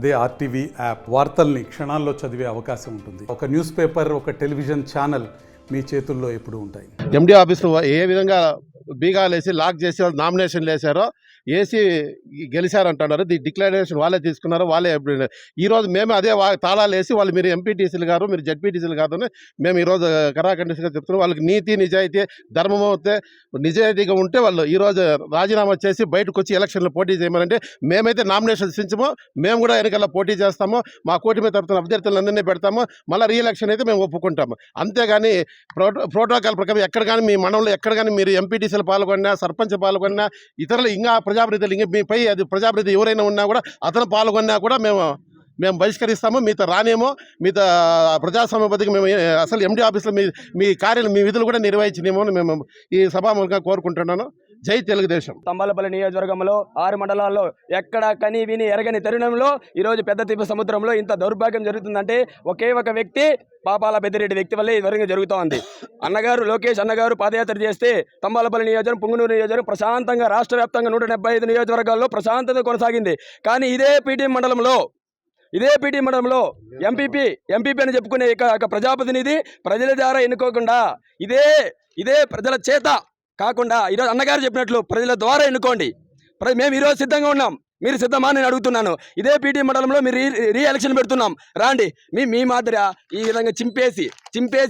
అదే RTV app వార్తల్ని క్షణాల్లో చదివే అవకాశం ఉంటుంది. ఒక న్యూస్ పేపర్, ఒక టెలివిజన్ ఛానల్ మీ చేతుల్లో ఎప్పుడూ ఉంటాయి. ఎండి ఆఫీసులో ఏ విధంగా బీగాలు వేసి లాక్ చేసి వాళ్ళు నామినేషన్లు వేశారో వేసి గెలిచారంటున్నారు. డిక్లరేషన్ వాళ్ళే తీసుకున్నారు, వాళ్ళే. ఈరోజు మేము అదే తాళాలు వేసి వాళ్ళు మీరు ఎంపీటీసీలు గారు, మీరు జడ్పీటీసీలు కాదు అని మేము ఈరోజు కరాఖండిగా చెప్తున్నాం. వాళ్ళకి నీతి నిజాయితీ ధర్మం అయితే నిజాయితీగా ఉంటే వాళ్ళు ఈరోజు రాజీనామా చేసి బయటకు వచ్చి ఎలక్షన్లో పోటీ చేయమనంటే మేమైతే నామినేషన్ ఇచ్చామో మేము కూడా ఎన్నికల్లో పోటీ చేస్తాము. మా కూటమి తరపున అభ్యర్థులందరినీ పెడతాము. మళ్ళీ రీఎలక్షన్ అయితే మేము ఒప్పుకుంటాము. అంతేగాని ప్రోటోకాల్ ప్రకారం ఎక్కడ కానీ మీ మండలంలో ఎక్కడ కానీ మీరు ఎంపీటీసీలు పాల్గొన్నా, సర్పంచ్ పాల్గొన్నా, ఇతరులు ఇంకా ప్రజాప్రతినిధులు ఇంకా మీపై అది ప్రజాప్రతినిధి ఎవరైనా ఉన్నా కూడా అతను పాల్గొన్నా కూడా మేము బహిష్కరిస్తాము. మీతో రానేమో, మీతో ప్రజాస్వామ్యబద్ధిగా మేము అసలు ఎండి ఆఫీస్లో మీ కార్యాలయం మీ విధులు కూడా నిర్వహించనేమో అని మేము ఈ సభాముఖంగా కోరుకుంటున్నాను. జై తెలుగుదేశం. తంబాలపల్లి నియోజకవర్గంలో 6 మండలాల్లో ఎక్కడ కని విని ఎరగని తరుణంలో ఈరోజు పెద్ద తీపి సముద్రంలో ఇంత దౌర్భాగ్యం జరుగుతుందంటే ఒకే ఒక వ్యక్తి, పాపాల పెద్దిరెడ్డి వ్యక్తి వల్లే ఇది జరుగుతూ ఉంది. అన్నగారు లోకేష్ అన్నగారు పాదయాత్ర చేస్తే తంబాలపల్లి నియోజకవర్గం, పుంగనూరు నియోజకవర్గం ప్రశాంతంగా రాష్ట్ర వ్యాప్తంగా 175 నియోజకవర్గాల్లో ప్రశాంతత కొనసాగింది. కానీ ఇదే పీటీ మండలంలో ఎంపీపీ అని చెప్పుకునే ఒక ప్రజాప్రతినిధి ప్రజల ద్వారా ఎన్నుకోకుండా ఇదే ప్రజల చేత కాకుండా ఈరోజు అన్నగారు చెప్పినట్లు ప్రజల ద్వారా ఎన్నుకోండి. మేము ఈరోజు సిద్ధంగా ఉన్నాం. మీరు సిద్ధమా నేను అడుగుతున్నాను. ఇదే పీటీ మండలంలో మీరు రీ ఎలక్షన్ పెడుతున్నాం, రాండి. మీ మాదిరి ఈ విధంగా చింపేసి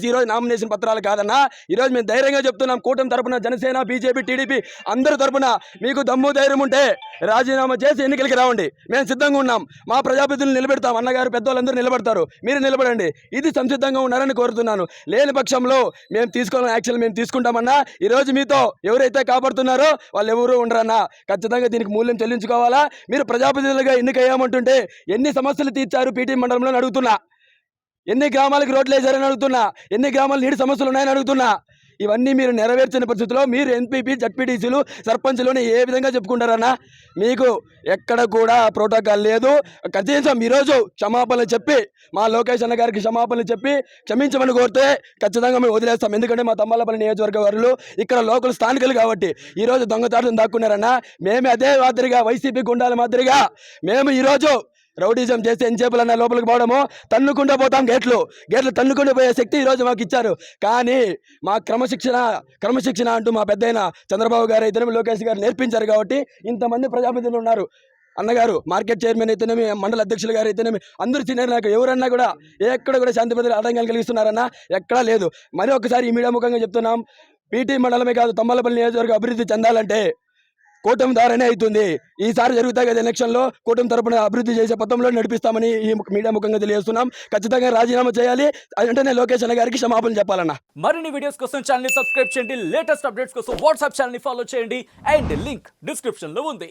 ఈరోజు నామినేషన్ పత్రాలు కాదన్నా. ఈరోజు మేము ధైర్యంగా చెప్తున్నాం. కూటమి తరపున జనసేన, బీజేపీ, టీడీపీ అందరి తరపున మీకు దమ్ము ధైర్యం ఉంటే రాజీనామా చేసి ఎన్నికలకి రావండి. మేము సిద్ధంగా ఉన్నాం. మా ప్రజాప్రతినిధులు నిలబెడతాం. అన్నగారు పెద్దవాళ్ళందరూ నిలబడతారు, మీరు నిలబడండి. ఇది సంసిద్ధంగా ఉన్నారని కోరుతున్నాను. లేని పక్షంలో మేము తీసుకోవాలని యాక్షన్ మేము తీసుకుంటామన్నా. ఈరోజు మీతో ఎవరైతే కాపాడుతున్నారో వాళ్ళు ఎవరు ఉండరన్నా. ఖచ్చితంగా దీనికి మూల్యం చెల్లించుకోవాలా. మీరు ప్రజాప్రతినిధులుగా ఎన్నికయ్యామంటుంటే ఎన్ని సమస్యలు తీర్చారు పీటీ మండలంలో అడుగుతున్నా. ఎన్ని గ్రామాలకు రోడ్లు వేశారని అడుగుతున్నా. ఎన్ని గ్రామాలు నీటి సమస్యలు ఉన్నాయని అడుగుతున్నా. ఇవన్నీ మీరు నెరవేర్చిన పరిస్థితుల్లో మీరు ఎంపీపీ, జడ్పీటీసీలు, సర్పంచ్లోనే ఏ విధంగా చెప్పుకుంటారన్నా? మీకు ఎక్కడ కూడా ప్రోటోకాల్ లేదు. కనీసం ఈరోజు క్షమాపణలు చెప్పి మా లోకేష్ అన్న గారికి క్షమాపణలు చెప్పి క్షమించమని కోరితే ఖచ్చితంగా మేము వదిలేస్తాం. ఎందుకంటే మా తంబాలపల్లి నియోజకవర్గ వారులు ఇక్కడ లోకల్ స్థానికులు కాబట్టి ఈరోజు దొంగచాటును దాక్కున్నారన్నా. మేమే అదే మాదిరిగా వైసీపీ గుండాల మాదిరిగా మేము ఈరోజు రౌడీజం చేసి ఎంచేపులన్న లోపలికి పోవడము, తన్నుకుంటూ పోతాం. గేట్లు తన్నుకుంటూ పోయే శక్తి ఈరోజు మాకు ఇచ్చారు. కానీ మా క్రమశిక్షణ అంటూ మా పెద్దయిన చంద్రబాబు గారు అయితేనే, లోకేష్ గారు నేర్పించారు కాబట్టి ఇంతమంది ప్రజాప్రతినిధులు ఉన్నారు. అన్నగారు మార్కెట్ చైర్మన్ అయితేనేమి, మండల అధ్యక్షులు గారు అయితేనేమి, అందరూ సీనియర్ నాకు ఎవరన్నా కూడా ఎక్కడ కూడా శాంతి భద్రతలు ఆటంకాలు కలిగిస్తున్నారన్నా ఎక్కడా లేదు. మరి ఒకసారి ఈ మీడియా ముఖంగా చెప్తున్నాం. పీటీ మండలమే కాదు, తంబాలపల్లి నియోజకవర్గం అభివృద్ధి చెందాలంటే కూటమి ద్వారానే అవుతుంది. ఈసారి జరుగుతాయి కదా ఎలక్షన్లో, కూటమి తరపున అభివృద్ధి చేసే పథంలో నడిపిస్తామని ఈ మీడియా ముఖంగా తెలియజేస్తున్నాం. ఖచ్చితంగా రాజీనామా చేయాలి. వెంటనే లోకేష్ అన్న గారికి క్షమాపణ చెప్పాలన్న. మరిన్ని వీడియోస్ కోసం ఛానల్ ని సబ్స్క్రైబ్ చేయండి. లేటెస్ట్ అప్డేట్స్ కోసం వాట్సాప్ ఛానల్ ని ఫాలో చేయండి. అండ్ లింక్ డిస్క్రిప్షన్ లో ఉంది.